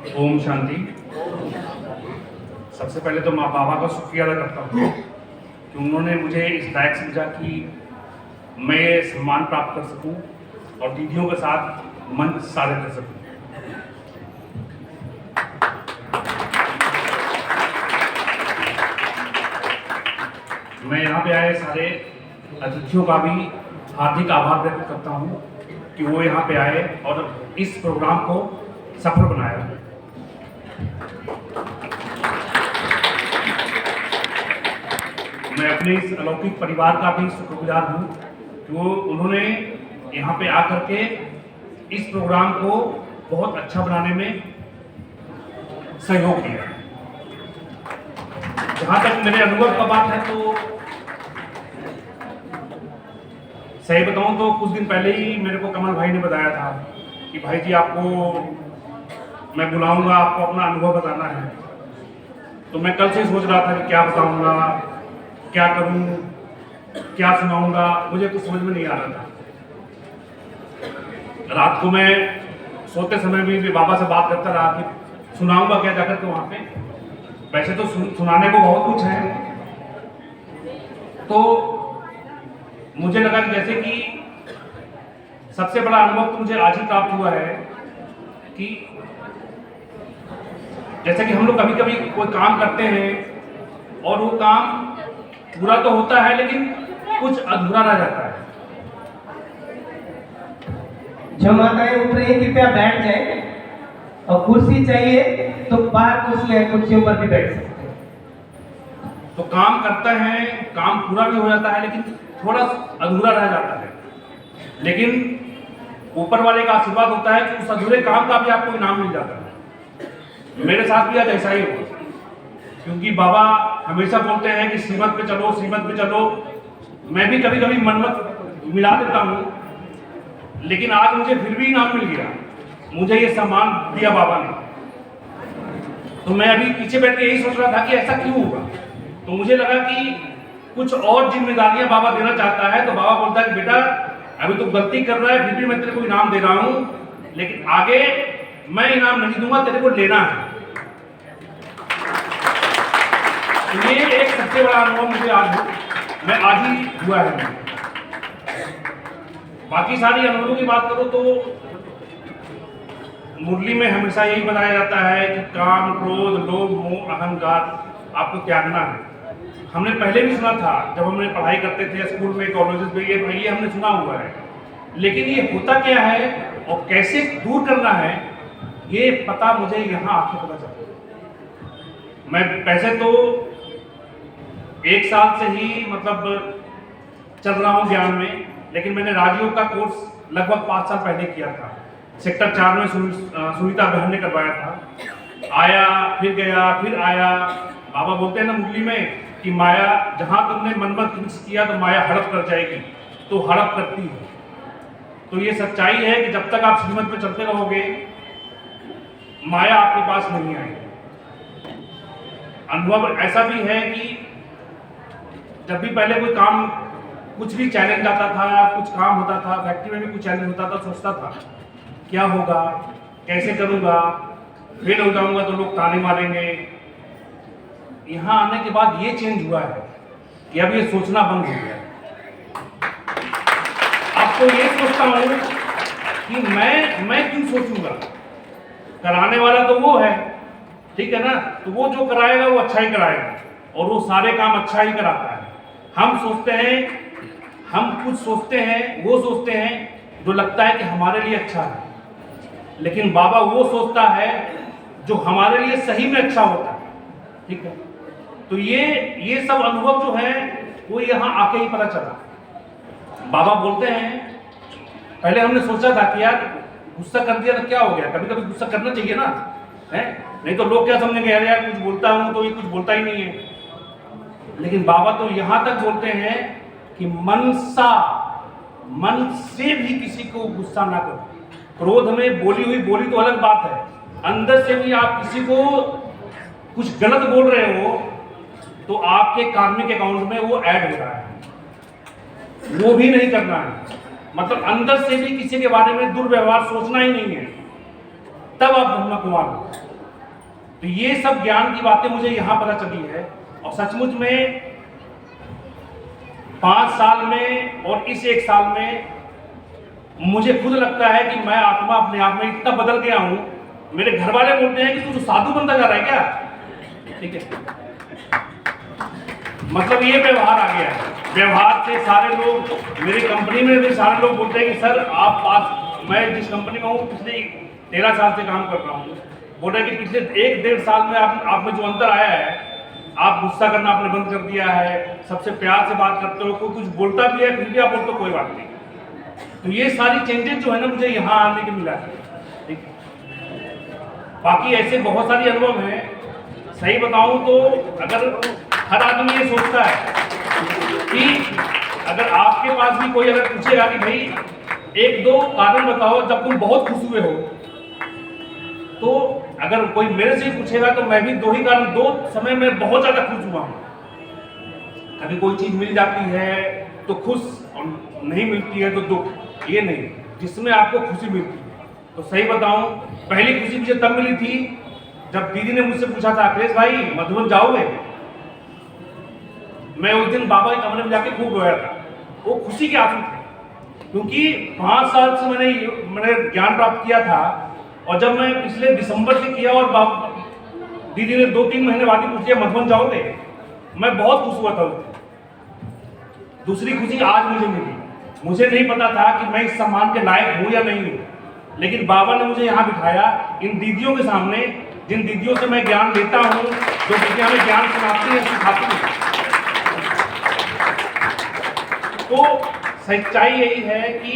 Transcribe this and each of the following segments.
ओम शांति। सबसे पहले तो माँ बाबा का शुक्रिया अदा करता हूँ कि उन्होंने मुझे इस लायक समझा कि मैं ये सम्मान प्राप्त कर सकूं और दीदियों के साथ मंच साझा कर सकूं। मैं यहाँ पे आए सारे अतिथियों का भी हार्दिक आभार व्यक्त करता हूँ कि वो यहाँ पे आए और इस प्रोग्राम को सफल बनाया। मैं अपने इस अलौकिक परिवार का भी शुक्रगुजार हूँ कि वो उन्होंने यहाँ पे आकर के इस प्रोग्राम को बहुत अच्छा बनाने में सहयोग किया। जहाँ तक मेरे अनुभव का बात है तो सही बताऊँ तो कुछ दिन पहले ही मेरे को कमल भाई ने बताया था कि भाई जी आपको मैं बुलाऊंगा, आपको अपना अनुभव बताना है। तो मैं कल से सोच रहा था कि क्या बताऊंगा, क्या करूं, क्या सुनाऊंगा, मुझे कुछ समझ में नहीं आ रहा था। रात को मैं सोते समय भी बाबा से बात करता रहा कि सुनाऊंगा क्या जाकर के वहां पे। वैसे तो सुनाने को बहुत कुछ है, तो मुझे लगा कि जैसे कि सबसे बड़ा अनुभव तो मुझे आज ही प्राप्त हुआ है कि जैसे कि हम लोग कभी कभी कोई काम करते हैं और वो काम पूरा तो होता है लेकिन कुछ अधूरा रह जाता है। जो माताएं उठ रही हैं कृपया बैठ जाएं और कुर्सी चाहिए तो बाहर कुर्सियों पर भी बैठ सकते हैं। तो काम करते हैं, काम पूरा भी हो जाता है लेकिन थोड़ा अधूरा रह जाता है। लेकिन ऊपर वाले का आशीर्वाद होता है कि उस अधूरे काम का भी आपको इनाम मिल जाता है। मेरे साथ भी आज ऐसा ही हुआ, क्योंकि बाबा हमेशा बोलते हैं कि श्रीमत पे चलो, श्रीमत पे चलो। मैं भी कभी कभी मनमत मिला देता हूँ, लेकिन आज मुझे फिर भी इनाम मिल गया, मुझे ये सम्मान दिया बाबा ने। तो मैं अभी पीछे बैठ के यही सोच रहा था कि ऐसा क्यों हुआ। तो मुझे लगा कि कुछ और जिम्मेदारियां बाबा देना चाहता है। तो बाबा बोलता है कि बेटा अभी तो गलती कर रहा है, फिर भी मैं तेरे को इनाम दे रहा हूं, लेकिन आगे मैं इनाम नहीं दूंगा, तेरे को लेना है। तो ये एक सबसे बड़ा अनुभव मुझे आज ही हुआ है। बाकी सारी अनुभवों की बात करो तो मुरली में हमेशा यही बताया जाता है कि काम, क्रोध, लोभ, मोह, अहंकार आपको त्यागना है। हमने पहले भी सुना था जब हमने पढ़ाई करते थे स्कूल में, कॉलेजेस में, ये हमने सुना हुआ है। लेकिन ये होता क्या है और कैसे दूर करना है, ये पता मुझे यहाँ आके पता चला। मैं वैसे तो 1 साल से ही मतलब चल रहा हूँ ज्ञान में, लेकिन मैंने राजयोग का कोर्स लगभग 5 साल पहले किया था। सेक्टर 4 में सुनीता बहन ने करवाया था। आया, फिर गया, फिर आया। बाबा बोलते हैं ना मुरली में कि माया जहां तुमने मनमत फिक्स किया तो माया हड़प कर जाएगी, तो हड़प करती है। तो ये सच्चाई है कि जब तक आप श्रीमत पे चलते रहोगे माया आपके पास नहीं आएगी। अनुभव ऐसा भी है कि जब भी पहले कोई काम, कुछ भी चैलेंज आता था, कुछ काम होता था, फैक्ट्री में भी कुछ चैलेंज होता था, सोचता था क्या होगा, कैसे करूंगा, फेल हो जाऊंगा तो लोग ताने मारेंगे। यहाँ आने के बाद ये चेंज हुआ है कि अब ये सोचना बंद हो गया। अब तो ये सोचता हूँ कि मैं क्यों सोचूंगा, कराने वाला तो वो है, ठीक है ना। तो वो जो कराएगा वो अच्छा ही कराएगा और वो सारे काम अच्छा ही कराता है। हम सोचते हैं, हम कुछ सोचते हैं, वो सोचते हैं जो लगता है कि हमारे लिए अच्छा है, लेकिन बाबा वो सोचता है जो हमारे लिए सही में अच्छा होता है, ठीक है। तो ये सब अनुभव जो है वो यहाँ आके ही पता चला। बाबा बोलते हैं पहले हमने सोचा था कि यार गुस्सा कर दिया तो क्या हो गया, कभी कभी गुस्सा करना चाहिए ना, है नहीं तो लोग क्या समझेंगे, यार कुछ बोलता हूँ तो ये कुछ बोलता ही नहीं है। लेकिन बाबा तो यहाँ तक बोलते हैं कि मन से भी किसी को गुस्सा ना करो। क्रोध में बोली हुई बोली तो अलग बात है, अंदर से भी आप किसी को कुछ गलत बोल रहे हो तो आपके कार्मिक अकाउंट में वो ऐड हो रहा है, वो भी नहीं करना है। मतलब अंदर से भी किसी के बारे में दुर्व्यवहार सोचना ही नहीं है, तब आप ब्रह्म कुमार हो। तो ये सब ज्ञान की बातें मुझे यहाँ पता चली है। और सचमुच में 5 साल में और इस 1 साल में मुझे खुद लगता है कि मैं आत्मा अपने आप में इतना बदल गया हूँ। मेरे घर वाले बोलते हैं कि तू तो साधु बनता जा रहा है क्या? ठीक है, मतलब ये व्यवहार आ गया है। व्यवहार से सारे लोग, मेरी कंपनी में भी सारे लोग बोलते हैं कि सर आप पास, मैं जिस कंपनी में हूँ पिछले 13 साल से काम कर रहा हूँ, बोल रहे हैं कि पिछले 1-1.5 साल में आप में जो अंतर आया है, आप गुस्सा करना आपने बंद कर दिया है, सबसे प्यार से बात करते हो, कोई कुछ बोलता भी है फिर भी आप बोलते हो कोई बात नहीं। तो ये सारी चेंजेस जो है ना मुझे यहाँ आने के मिला है। ठीक है, बाकी ऐसे बहुत सारी अनुभव हैं। सही बताऊं तो अगर हर आदमी ये सोचता है कि अगर आपके पास भी कोई अगर पूछेगा कि भाई 1-2 कारण बताओ जब तुम बहुत खुश हुए हो, तो अगर कोई मेरे से पूछेगा तो मैं भी 2 ही कारण, 2 समय में बहुत ज्यादा खुश हुआ हूँ। कभी कोई चीज मिल जाती है तो खुश, और नहीं मिलती है तो दुख। ये नहीं, जिसमें आपको खुशी मिलती है। तो सही बताऊं, पहली खुशी मुझे तब मिली थी जब दीदी ने मुझसे पूछा था, अखिलेश भाई मधुबन जाओगे? मैं उस दिन बाबा के कमरे में जाके खूब रोया था। वो खुशी के आंसू थे, क्योंकि 5 साल से मैंने ज्ञान प्राप्त किया था। और जब मैं पिछले दिसंबर से किया और दीदी ने 2-3 महीने बाद ही पूछ लिया मधुबन जाओगे, मैं बहुत खुश हुआ था उस दिन। दूसरी खुशी आज मुझे मिली। मुझे नहीं पता था कि मैं इस सम्मान के लायक हूँ या नहीं हूँ, लेकिन बाबा ने मुझे यहाँ बिठाया इन दीदियों के सामने, जिन दीदियों से मैं ज्ञान लेता हूँ, जो दीदियाँ हमें ज्ञान सुनाती हैं, सिखाती हैं। तो सच्चाई यही है कि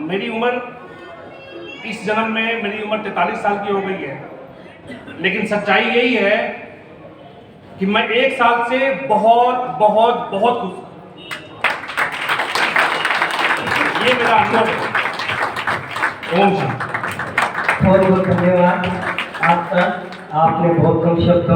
मेरी उम्र इस जन्म में मेरी उम्र 43 साल की हो गई है, लेकिन सच्चाई यही है कि मैं 1 साल से बहुत बहुत बहुत खुश हूँ। ये मेरा अनुभव है। ओम शांति। बहुत बहुत धन्यवाद आपका। आपने बहुत कम शब्दों में